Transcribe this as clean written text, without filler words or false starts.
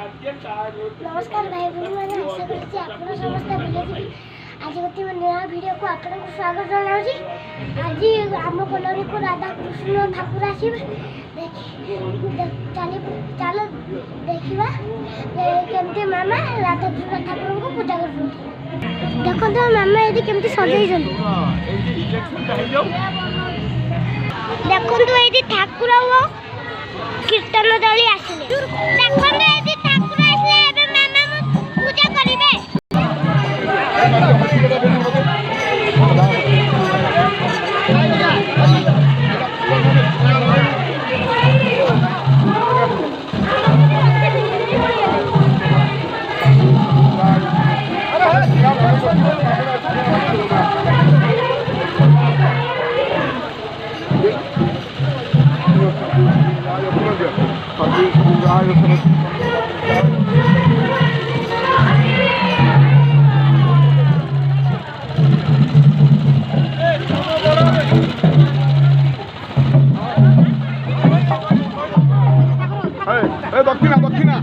नमस्कार भाई बहन मैंने आशा करछि आपण समस्त भले थे। आज गोटे नया वीडियो को आपन को स्वागत जनाउछि। आज आम कलोनी को राधा कृष्ण ठाकुर आसीबे चलो चलो देखिबा केमते मामा राधा कृष्ण ठाकुर को पूजा करछन। देखो तो मामा एदी केमते सजैछन। देखो तो एदी ठाकुर वो कीर्तन दली आसिले। देखो तो एदी ठाकुर आसिले एबे मामा पूजा करिवे। दक्षिणा दक्षिणा